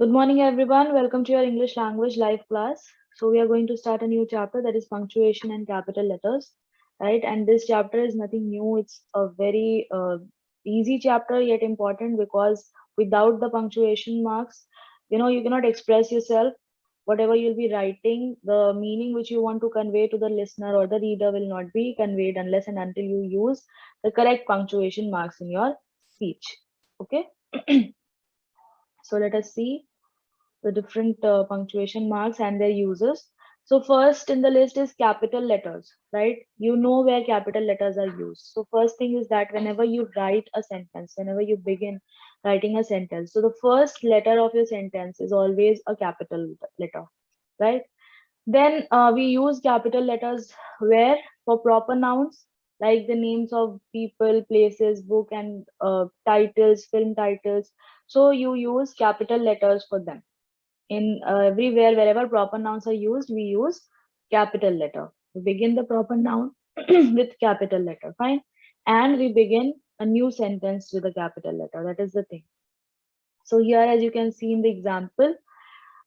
Good morning, everyone. Welcome to your English language live class. So we are going to start a new chapter, that is punctuation and capital letters, right? And this chapter is nothing new. It's a very easy chapter yet important because without the punctuation marks, you cannot express yourself. Whatever you'll be writing, the meaning which you want to convey to the listener or the reader will not be conveyed unless and until you use the correct punctuation marks in your speech. Okay. So let us see the different punctuation marks and their uses. So first in the list is capital letters, right? You know where capital letters are used. So first thing is that whenever you write a sentence, whenever you begin writing a sentence, so the first letter of your sentence is always a capital letter, right? Then we use capital letters where for proper nouns like the names of people, places, book, and titles, film titles. So you use capital letters for them in everywhere wherever proper nouns are used, we use capital letter. We begin the proper noun with capital letter, fine, and we begin a new sentence with a capital letter. That is the thing. So here, as you can see in the example,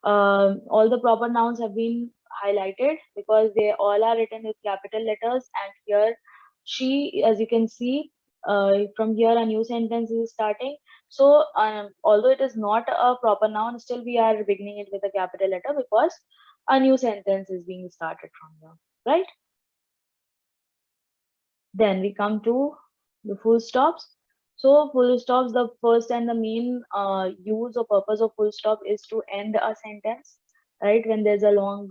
all the proper nouns have been highlighted because they all are written with capital letters. And here, she, as you can see, from here a new sentence is starting. So although it is not a proper noun, still we are beginning it with a capital letter because a new sentence is being started from here, right? Then we come to the full stops. So full stops, the first and the main use or purpose of full stop is to end a sentence, right? When there's a long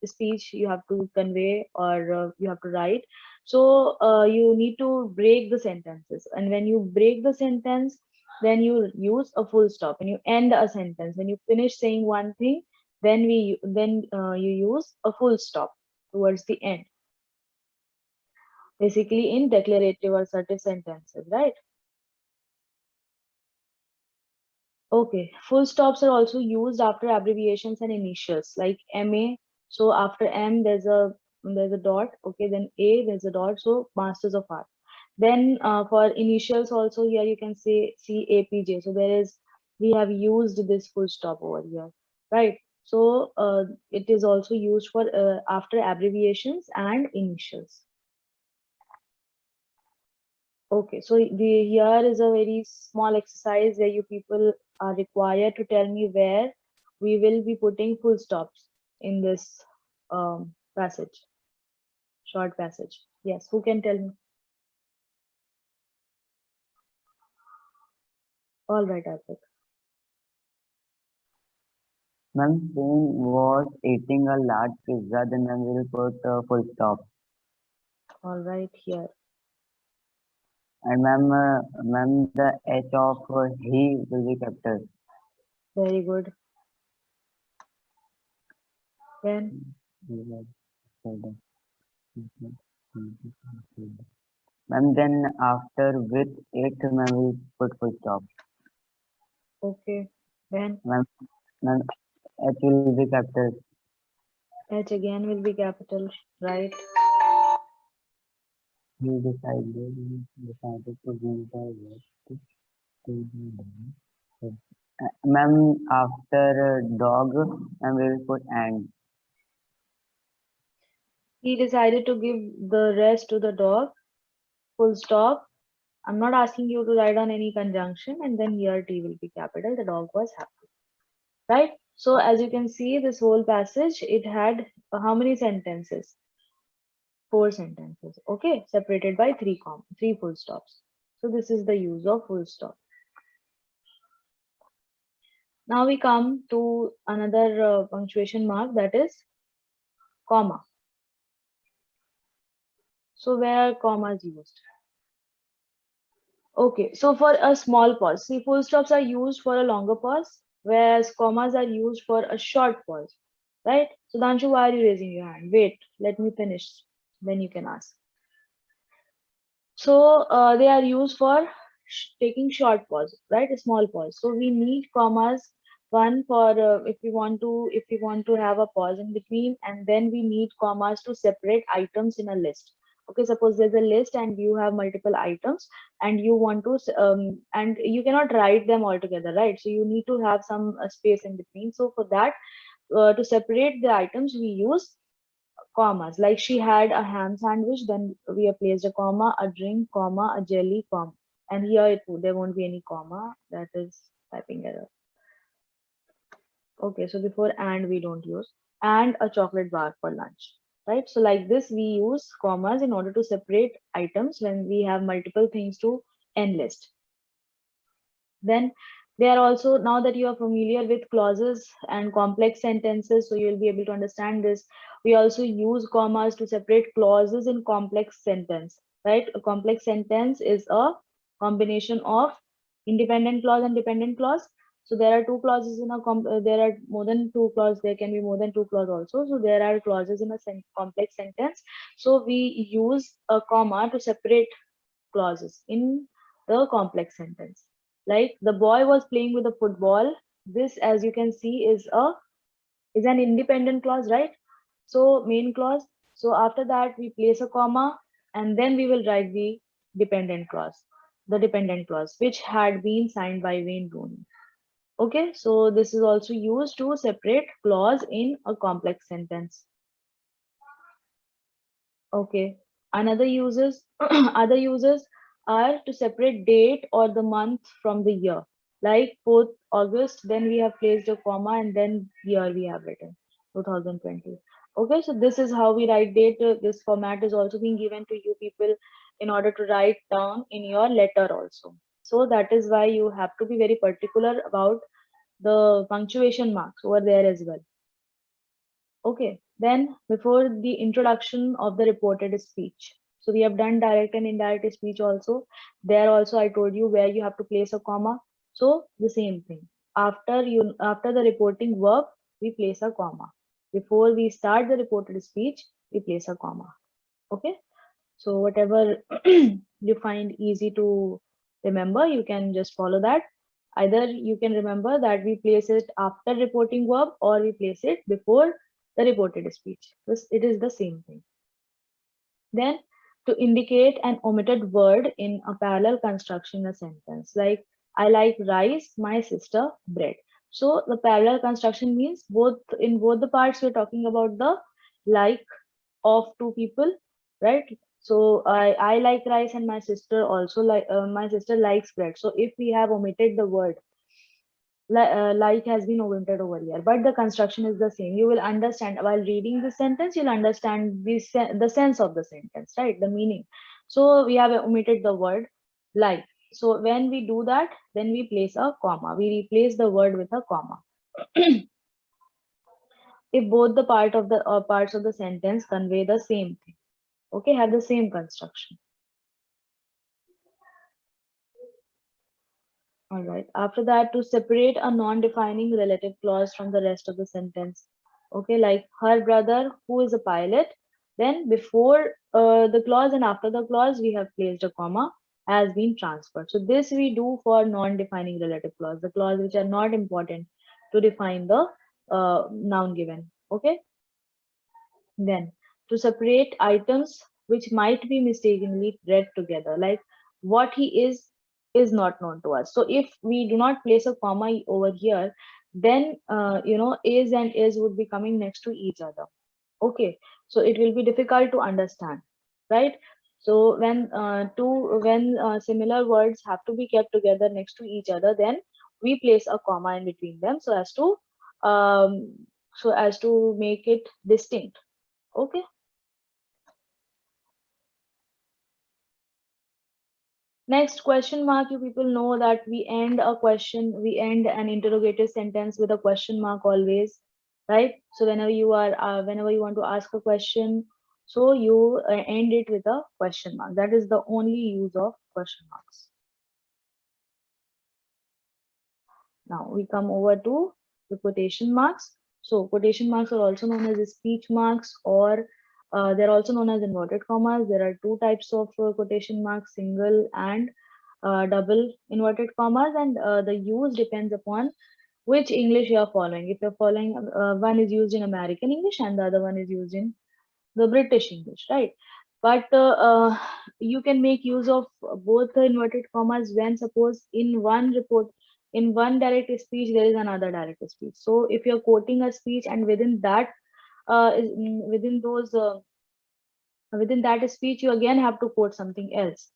speech you have to convey or you have to write. So you need to break the sentences. And when you break the sentence, then you use a full stop. When you end a sentence, when you finish saying one thing, then you use a full stop towards the end, basically in declarative or assertive sentences, right? Okay, full stops are also used after abbreviations and initials like MA. So after M there's a dot. Okay, then A there's a dot. So Masters of Art. Then for initials also here you can say CAPJ. So we have used this full stop over here, right? So it is also used for after abbreviations and initials. Okay, so here is a very small exercise where you people are required to tell me where we will be putting full stops in this passage, short passage. Yes, who can tell me? All right, Arpit. Ma'am, Spain was eating a large pizza, then ma'am will put full stop. All right, here. And ma'am, the H of he will be capital. Very good. Then, Ma'am, then after with it, ma'am will put full stop. okay. Then Ma'am, H will be capital. H again will be capital, right? He decided to bring the rest to the dog. Ma'am, after dog, ma'am will put and. He decided to give the rest to the dog, full stop. I'm not asking you to write on any conjunction, and then here T will be capital. The dog was happy, right? So as you can see, this whole passage, it had how many sentences? Four sentences, okay, separated by three full stops. So this is the use of full stop. Now we come to another punctuation mark, that is comma. So where are commas used? Okay, so for a small pause, see, full stops are used for a longer pause, whereas commas are used for a short pause, right? So Danshu, why are you raising your hand? Wait, let me finish, then you can ask. So they are used for taking short pause, right? A small pause. So we need commas. One for if we want to have a pause in between, and then we need commas to separate items in a list. Okay, suppose there's a list and you have multiple items and you want to and you cannot write them all together, right? So you need to have some space in between. So for that, to separate the items, we use commas. Like she had a ham sandwich, then we have placed a comma, a drink, comma, a jelly, comma. And here there won't be any comma. That is typing error. Okay, so before and we don't use, and a chocolate bar for lunch, right? So like this, we use commas in order to separate items when we have multiple things to enlist. Then they are also, now that you are familiar with clauses and complex sentences, so you'll be able to understand this. We also use commas to separate clauses in complex sentence, right? A complex sentence is a combination of independent clause and dependent clause. So there are two clauses in a there are more than two clauses. There can be more than two clauses also. So there are clauses in a complex sentence. So we use a comma to separate clauses in the complex sentence. Like the boy was playing with a football. This, as you can see, is an independent clause, right? So main clause. So after that, we place a comma and then we will write the dependent clause, which had been signed by Wayne Rooney. Okay, so this is also used to separate clause in a complex sentence. Okay, another uses other uses are to separate date or the month from the year. Like 4th August, then we have placed a comma and then year we have written 2020. Okay, so this is how we write date. This format is also being given to you people in order to write down in your letter also. So that is why you have to be very particular about the punctuation marks over there as well. Okay, then before the introduction of the reported speech. So we have done direct and indirect speech also. There also I told you where you have to place a comma. So the same thing. After the reporting verb, we place a comma. Before we start the reported speech, we place a comma. Okay. So whatever you find easy to remember, you can just follow that. Either you can remember that we place it after reporting verb or we place it before the reported speech. It is the same thing. Then to indicate an omitted word in a parallel construction in a sentence, like I like rice, my sister bread. So the parallel construction means in both the parts we're talking about the like of two people, right? So I like rice and my sister also my sister likes bread. So if we have omitted the word like has been omitted over here, but the construction is the same. You will understand while reading the sentence, you'll understand the sense of the sentence, right? The meaning. So we have omitted the word like. So when we do that, then we place a comma. We replace the word with a comma. If both the parts of the sentence convey the same thing, okay, have the same construction. All right. After that, to separate a non-defining relative clause from the rest of the sentence. Okay, like her brother, who is a pilot. Then before the clause and after the clause, we have placed a comma, has been transferred. So this we do for non-defining relative clause, the clause which are not important to define the noun given. Okay. Then to separate items which might be mistakenly read together, like what he is not known to us. So if we do not place a comma over here, then is and is would be coming next to each other. Okay, so it will be difficult to understand, right? So when similar words have to be kept together next to each other, then we place a comma in between them um, so as to make it distinct. Okay. Next, question mark. You people know that we end an interrogative sentence with a question mark always, right? So whenever you want to ask a question, so you end it with a question mark. That is the only use of question marks. Now we come over to the quotation marks. So quotation marks are also known as speech marks, or they're also known as inverted commas. There are two types of quotation marks, single and double inverted commas, and the use depends upon which English you are following. If you're following, one is used in American English and the other one is used in the British English, right? But you can make use of both the inverted commas when suppose in one direct speech there is another direct speech. So if you're quoting a speech and within that within those within that speech you again have to quote something else,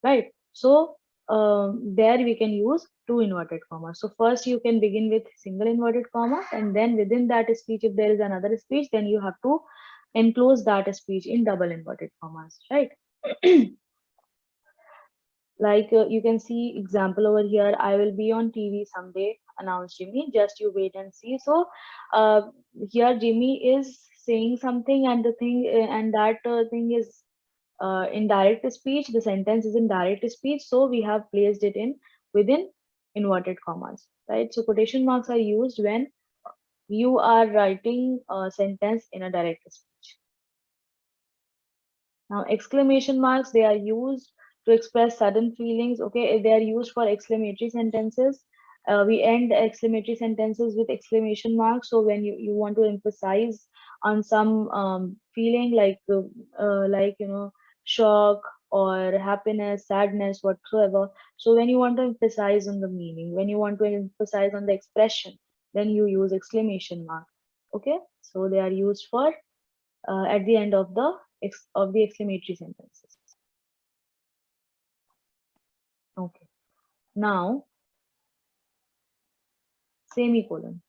right? So there we can use two inverted commas. So first you can begin with single inverted comma, and then within that speech if there is another speech, then you have to enclose that speech in double inverted commas, right? Like you can see example over here, I will be on TV someday, announced Jimmy, just you wait and see. So uh, here Jimmy is saying something, and the thing and that thing is in direct speech, the sentence is in direct speech, so we have placed it in within inverted commas, right? So quotation marks are used when you are writing a sentence in a direct speech. Now, exclamation marks, they are used to express sudden feelings. Okay, they are used for exclamatory sentences. We end exclamatory sentences with exclamation marks. So when you want to emphasize on some feeling like shock or happiness, sadness, whatsoever. So when you want to emphasize on the meaning, when you want to emphasize on the expression, then you use exclamation mark. Okay, so they are used for at the end of the exclamatory sentences. Okay. Now semicolon.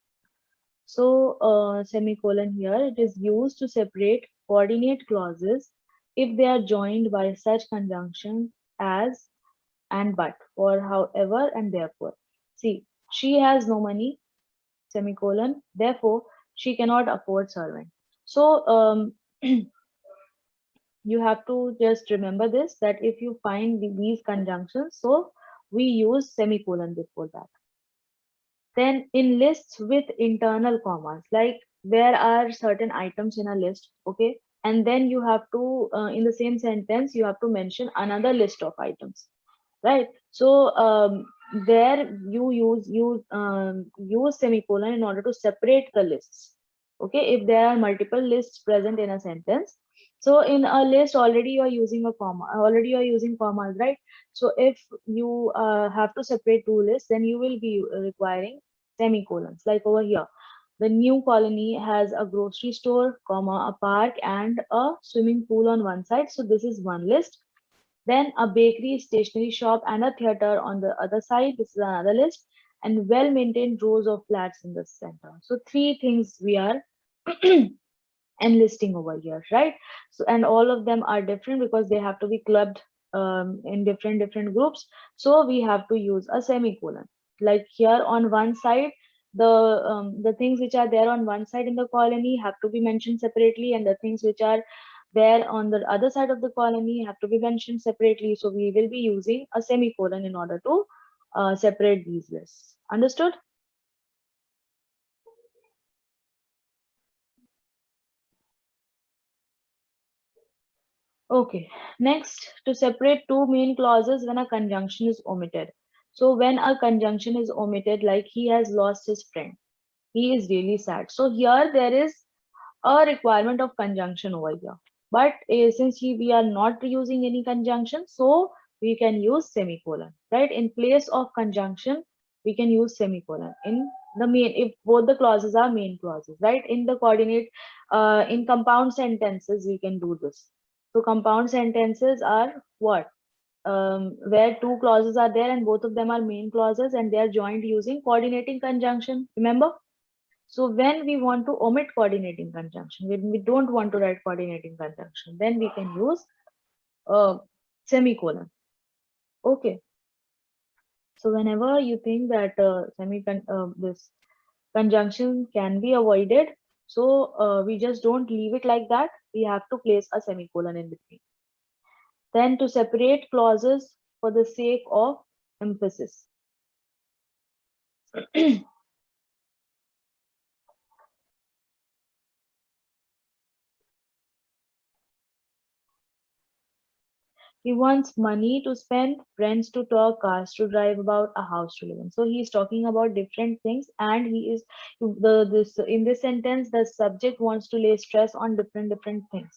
So semicolon here, it is used to separate coordinate clauses if they are joined by such conjunctions as and but, or however and therefore. See, she has no money, semicolon, therefore she cannot afford servant. So you have to just remember this, that if you find these conjunctions, so we use semicolon before that. Then in lists with internal commas, like there are certain items in a list, okay, and then you have to in the same sentence you have to mention another list of items, right? So there you use semicolon in order to separate the lists. Okay, if there are multiple lists present in a sentence, so in a list already you are using a comma, already you are using commas, right? So if you have to separate two lists, then you will be requiring semicolons. Like over here, the new colony has a grocery store, comma, a park and a swimming pool on one side, so this is one list. Then a bakery, stationery shop, and a theater on the other side. This is another list. And well-maintained rows of flats in the center. So three things we are enlisting over here, right? So and all of them are different because they have to be clubbed in different groups. So we have to use a semicolon. Like here on one side, the things which are there on one side in the colony have to be mentioned separately, and the things which are there on the other side of the colony have to be mentioned separately. So we will be using a semicolon in order to separate these lists. Understood? Okay, next, to separate two main clauses when a conjunction is omitted. So when a conjunction is omitted, like he has lost his friend, he is really sad. So here there is a requirement of conjunction over here. But since we are not using any conjunction, so we can use semicolon, right? In place of conjunction, we can use semicolon in the main, if both the clauses are main clauses, right? In the coordinate, in compound sentences, we can do this. So compound sentences are what? Where two clauses are there and both of them are main clauses and they are joined using coordinating conjunction. Remember? So when we want to omit coordinating conjunction, when we don't want to write coordinating conjunction, then we can use semicolon. Okay. So whenever you think that this conjunction can be avoided, so we just don't leave it like that. We have to place a semicolon in between. Then to separate clauses for the sake of emphasis. He wants money to spend, friends to talk, cars to drive about, a house to live in. So he's talking about different things, and he is the this in this sentence the subject wants to lay stress on different things.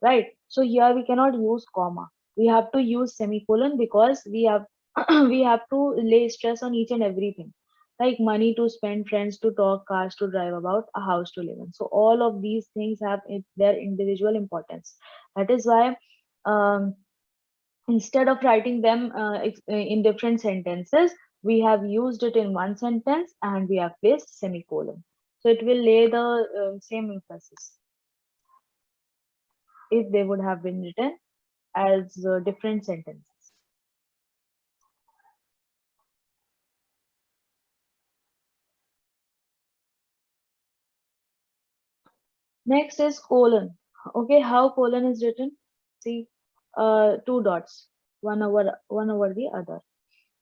right? So here we cannot use comma. We have to use semicolon because we have we have to lay stress on each and everything, like money to spend, friends to talk, cars to drive about, a house to live in. So all of these things have their individual importance. That is why um, instead of writing them in different sentences, we have used it in one sentence and we have placed semicolon. So it will lay the same emphasis if they would have been written as different sentences. Next is colon. Okay, how colon is written? See, two dots, one over the other.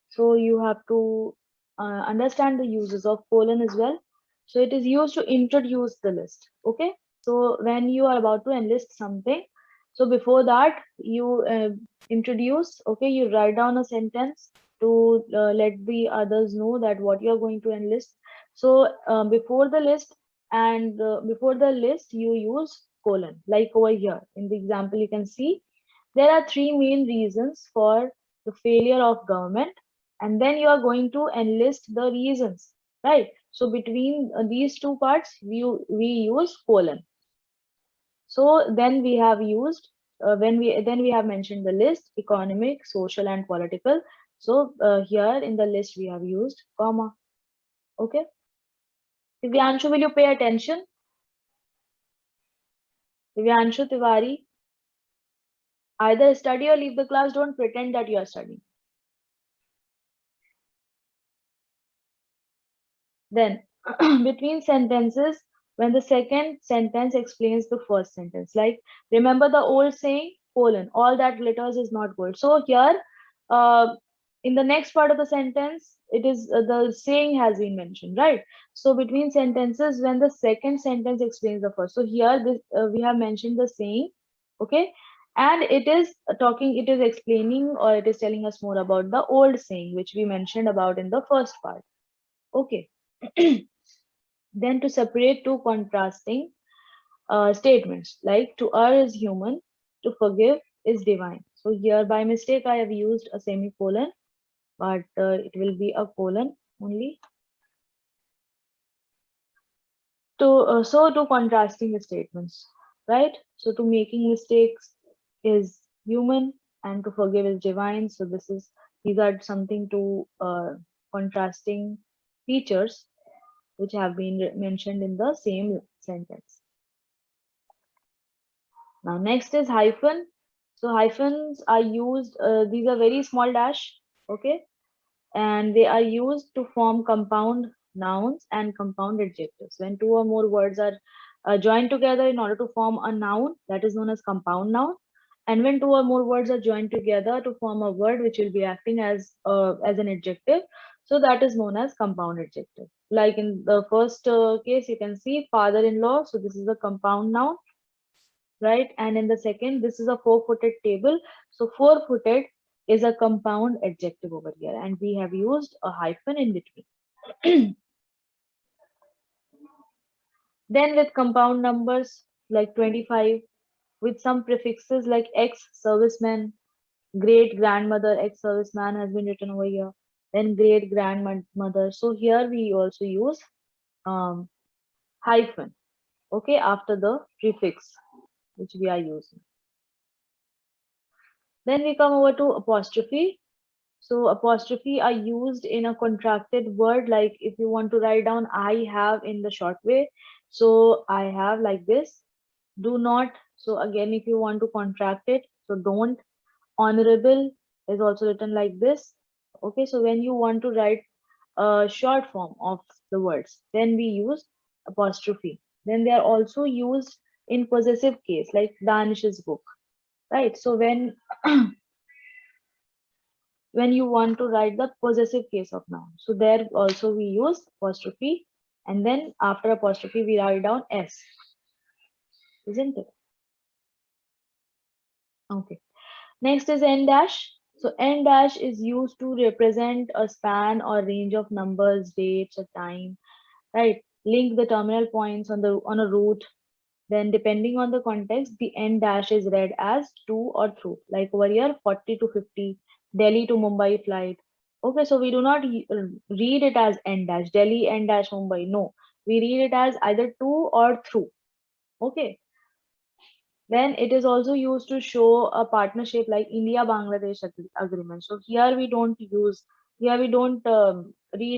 So you have to understand the uses of colon as well. So it is used to introduce the list. Okay, so when you are about to enlist something, so before that you introduce. Okay, you write down a sentence to let the others know that what you are going to enlist. So before the list and before the list you use colon, like over here in the example you can see there are three main reasons for the failure of government, and then you are going to enlist the reasons, right? So between these two parts we use colon. So then we have used when we then we have mentioned the list: economic, social and political. So here in the list we have used comma. Okay, Divyanshu, will you pay attention? Divyanshu Tiwari, either study or leave the class. Don't pretend that you are studying. Then, between sentences, when the second sentence explains the first sentence, like remember the old saying, colon, all that glitters is not gold. So here, uh, in the next part of the sentence, it is the saying has been mentioned, right? So between sentences, when the second sentence explains the first. So here, this we have mentioned the saying, okay, and it is it is explaining or it is telling us more about the old saying which we mentioned about in the first part. Okay. Then to separate two contrasting statements, like to err is human, to forgive is divine. So here by mistake I have used a semicolon, but it will be a colon only. So to contrasting statements, right? So to making mistakes is human and to forgive is divine. So these are something to contrasting features which have been mentioned in the same sentence. Now next is hyphen. So hyphens are used, these are very small dash, okay? And they are used to form compound nouns and compound adjectives. When two or more words are joined together in order to form a noun, that is known as compound noun. And when two or more words are joined together to form a word which will be acting as an adjective, so that is known as compound adjective. Like in the first case, you can see father-in-law. So this is a compound noun, right? And in the second, this is a four-footed table. So four-footed is a compound adjective over here, and we have used a hyphen in between. Then with compound numbers like 25, with some prefixes like ex-serviceman, great grandmother, ex-serviceman has been written over here. Then great grandmother. So here we also use um, hyphen, okay, after the prefix which we are using. Then we come over to apostrophe. So apostrophe are used in a contracted word, like if you want to write down I have in the short way. So I have like this. Do not. So again, if you want to contract it, so don't. Honorable is also written like this. Okay, so when you want to write a short form of the words, then we use apostrophe. Then they are also used in possessive case, like Danish's book, right? So when you want to write the possessive case of noun. So there also we use apostrophe, and then after apostrophe we write down S, isn't it? Okay. Next is N dash. So N dash is used to represent a span or range of numbers, dates, or time, right? Link the terminal points on a route. Then depending on the context, the n dash is read as to or through. Like over here, 40 to 50, Delhi to Mumbai flight. Okay, so we do not read it as n dash, Delhi n dash Mumbai. No, we read it as either to or through. Okay. Then it is also used to show a partnership like India-Bangladesh agreement. So here we don't read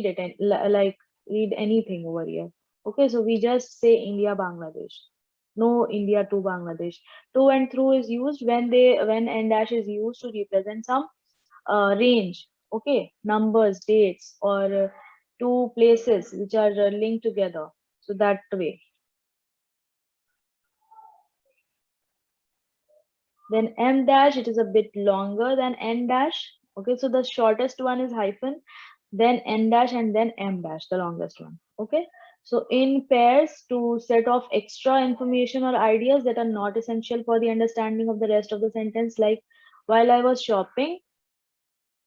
it and like read anything over here. Okay, so we just say India-Bangladesh. No India to Bangladesh. To and through is used when n dash is used to represent some range. Okay, numbers, dates, or two places which are linked together. So that way. Then M dash, it is a bit longer than N dash. Okay, so the shortest one is hyphen, then N dash, and then M dash, the longest one. Okay, so in pairs to set off extra information or ideas that are not essential for the understanding of the rest of the sentence, like while I was shopping,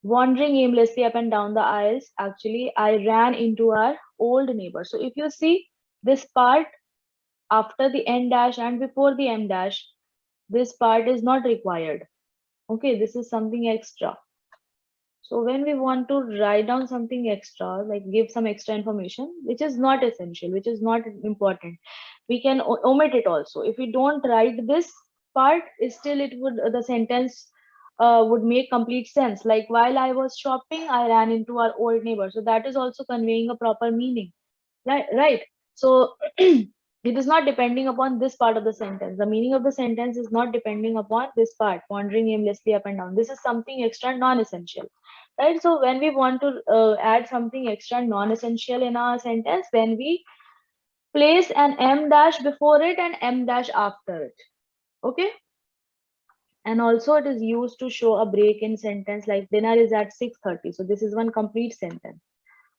wandering aimlessly up and down the aisles, actually, I ran into our old neighbor. So if you see this part after the N dash and before the M dash, this part is not required. Okay, this is something extra. So when we want to write down something extra, like give some extra information, which is not essential, which is not important, we can omit it also. If we don't write this part, still it would the sentence would make complete sense. Like while I was shopping, I ran into our old neighbor. So that is also conveying a proper meaning. Right. So it is not depending upon this part of the sentence. The meaning of the sentence is not depending upon this part, wandering aimlessly up and down. This is something extra non-essential. Right. So when we want to add something extra non-essential in our sentence, then we place an M dash before it and M dash after it. Okay. And also it is used to show a break in sentence, like dinner is at 6:30. So this is one complete sentence.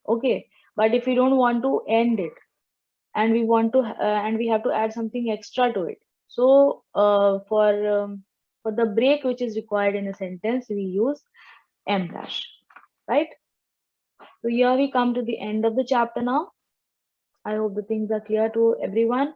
Okay. But if we don't want to end it, and we want to and we have to add something extra to it, so for the break which is required in a sentence, we use M dash, right? So here we come to the end of the chapter now. I hope the things are clear to everyone.